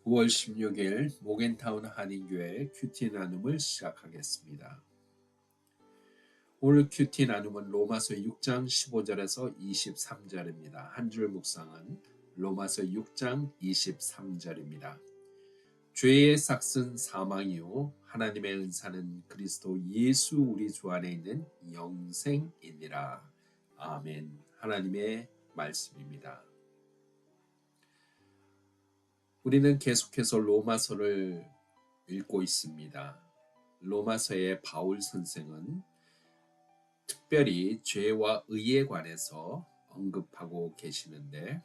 9월 16일 모겐타운 한인교회 큐티 나눔을 시작하겠습니다. 오늘 큐티 나눔은 로마서 6장 15절에서 23절입니다. 한 줄 묵상은 로마서 6장 23절입니다. 죄의 삭은 사망이요 하나님의 은사는 그리스도 예수 우리 주 안에 있는 영생이니라. 아멘. 하나님의 말씀입니다. 우리는 계속해서 로마서를 읽고 있습니다. 로마서의 바울 선생은 특별히 죄와 의에 관해서 언급하고 계시는데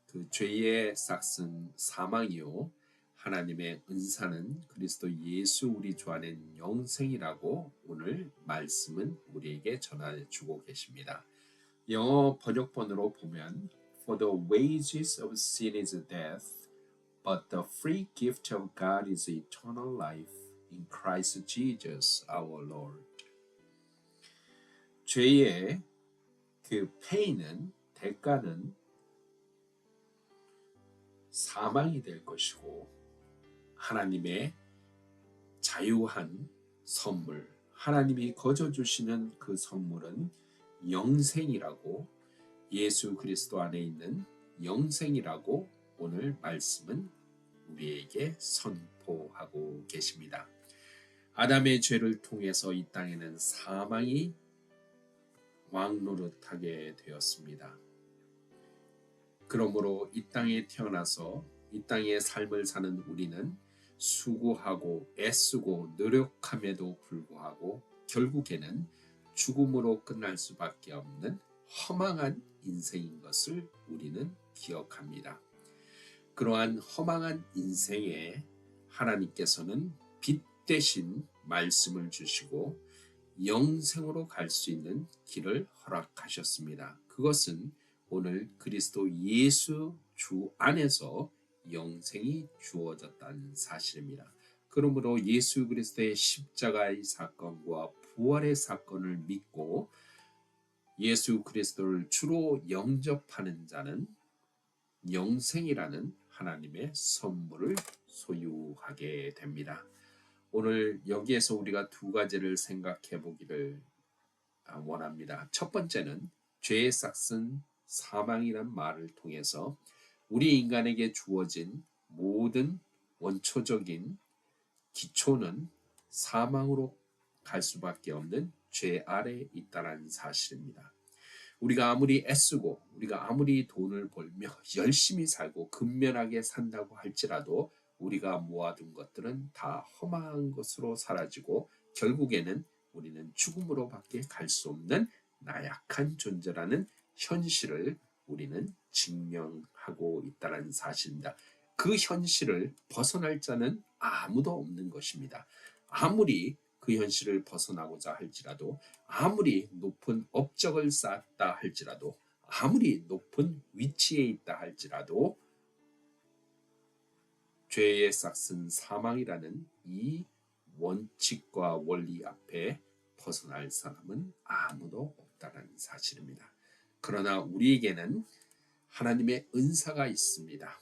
그 죄의 삭은 사망이요 하나님의 은사는 그리스도 예수 우리 주 안에 영생이라고 오늘 말씀은 우리에게 전해주고 계십니다. 영어 번역본으로 보면 For the wages of sin is death, but the free gift of God is eternal life in Christ Jesus our Lord. 죄의 그 페이는 대가는 사망이 될 것이고 하나님의 자유한 선물, 하나님이 거저 주시는 그 선물은 영생이라고 예수 그리스도 안에 있는 영생이라고 오늘 말씀은 우리에게 선포하고 계십니다. 아담의 죄를 통해서 이 땅에는 사망이 왕노릇하게 되었습니다. 그러므로 이 땅에 태어나서 이 땅의 삶을 사는 우리는 수고하고 애쓰고 노력함에도 불구하고 결국에는 죽음으로 끝날 수밖에 없는 허망한 인생인 것을 우리는 기억합니다. 그러한 허망한 인생에 하나님께서는 빛 대신 말씀을 주시고 영생으로 갈 수 있는 길을 허락하셨습니다. 그것은 오늘 그리스도 예수 주 안에서 영생이 주어졌다는 사실입니다. 그러므로 예수 그리스도의 십자가의 사건과 부활의 사건을 믿고 예수 그리스도를 주로 영접하는 자는 영생이라는 하나님의 선물을 소유하게 됩니다. 오늘 여기에서 우리가 두 가지를 생각해 보기를 원합니다. 첫 번째는 죄의 삭은 사망이란 말을 통해서 우리 인간에게 주어진 모든 원초적인 기초는 사망으로 갈 수밖에 없는 죄 아래에 있다는 사실입니다. 우리가 아무리 애쓰고 우리가 아무리 돈을 벌며 열심히 살고 근면하게 산다고 할지라도 우리가 모아둔 것들은 다 허망한 것으로 사라지고 결국에는 우리는 죽음으로밖에 갈 수 없는 나약한 존재라는 현실을 우리는 직면하고 있다는 사실입니다. 그 현실을 벗어날 자는 아무도 없는 것입니다. 아무리 그 현실을 벗어나고자 할지라도 아무리 높은 업적을 쌓았다 할지라도 아무리 높은 위치에 있다 할지라도 죄의 삭은 사망이라는 이 원칙과 원리 앞에 벗어날 사람은 아무도 없다는 사실입니다. 그러나 우리에게는 하나님의 은사가 있습니다.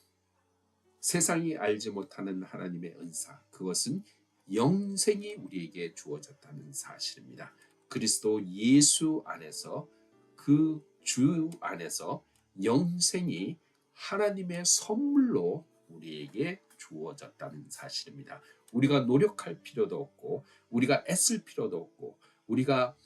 세상이 알지 못하는 하나님의 은사, 그것은 영생이 우리에게 주어졌다는 사실입니다. 그리스도 예수 안에서 그 주 안에서 영생이 하나님의 선물로 우리에게 주어졌다는 사실입니다. 우리가 노력할 필요도 없고 우리가 애쓸 필요도 없고 우리가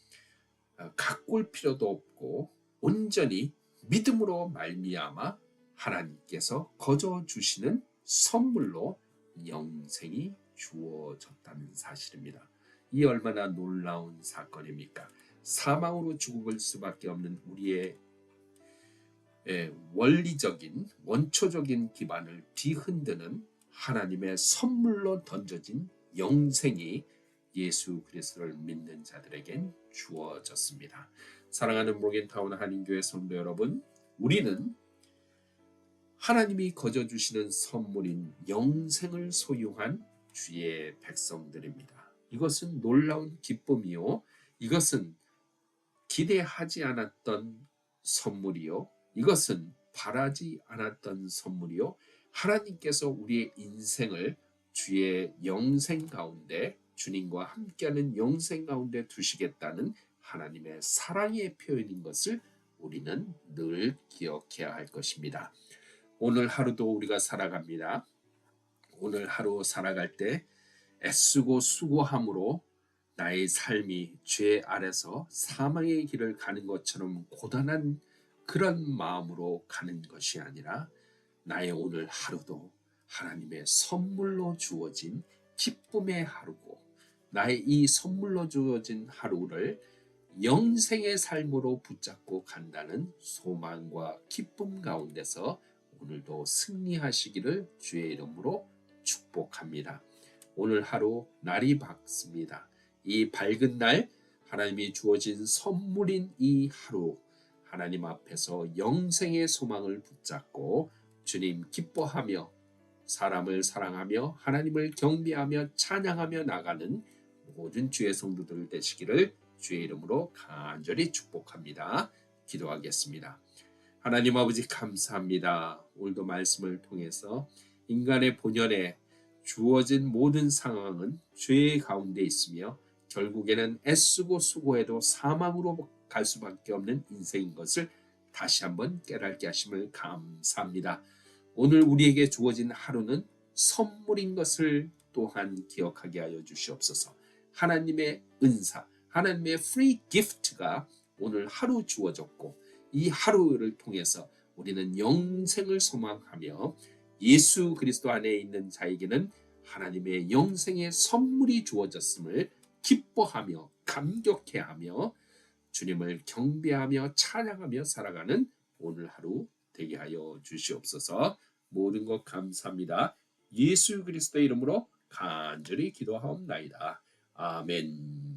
가꿀 필요도 없고 온전히 믿음으로 말미암아 하나님께서 거저 주시는 선물로 영생이 주어졌다는 사실입니다. 이 얼마나 놀라운 사건입니까? 사망으로 죽을 수밖에 없는 우리의 원리적인 원초적인 기반을 뒤흔드는 하나님의 선물로 던져진 영생이 예수 그리스도를 믿는 자들에겐 주어졌습니다. 사랑하는 모겐타운 한인교회 성도 여러분, 우리는 하나님이 거저 주시는 선물인 영생을 소유한 주의 백성들입니다. 이것은 놀라운 기쁨이요, 이것은 기대하지 않았던 선물이요, 이것은 바라지 않았던 선물이요, 하나님께서 우리의 인생을 주의 영생 가운데 주님과 함께하는 영생 가운데 두시겠다는 하나님의 사랑의 표현인 것을 우리는 늘 기억해야 할 것입니다. 오늘 하루도 우리가 살아갑니다. 오늘 하루 살아갈 때 애쓰고 수고함으로 나의 삶이 죄 아래서 사망의 길을 가는 것처럼 고단한 그런 마음으로 가는 것이 아니라 나의 오늘 하루도 하나님의 선물로 주어진 기쁨의 하루고, 나의 이 선물로 주어진 하루를 영생의 삶으로 붙잡고 간다는 소망과 기쁨 가운데서 오늘도 승리하시기를 주의 이름으로 축복합니다. 오늘 하루 날이 밝습니다. 이 밝은 날, 하나님이 주어진 선물인 이 하루, 하나님 앞에서 영생의 소망을 붙잡고 주님 기뻐하며 사람을 사랑하며 하나님을 경배하며 찬양하며 나가는 모든 주의 성도들 되시기를 주의 이름으로 간절히 축복합니다. 기도하겠습니다. 하나님 아버지 감사합니다. 오늘도 말씀을 통해서 인간의 본연에 주어진 모든 상황은 죄 가운데 있으며 결국에는 애쓰고 수고해도 사망으로 갈 수밖에 없는 인생인 것을 다시 한번 깨닫게 하심을 감사합니다. 오늘 우리에게 주어진 하루는 선물인 것을 또한 기억하게 하여 주시옵소서. 하나님의 은사, 하나님의 free gift가 오늘 하루 주어졌고 이 하루를 통해서 우리는 영생을 소망하며 예수 그리스도 안에 있는 자에게는 하나님의 영생의 선물이 주어졌음을 기뻐하며 감격해하며 주님을 경배하며 찬양하며 살아가는 오늘 하루 되게 하여 주시옵소서. 모든 것 감사합니다. 예수 그리스도의 이름으로 간절히 기도하옵나이다. 아멘.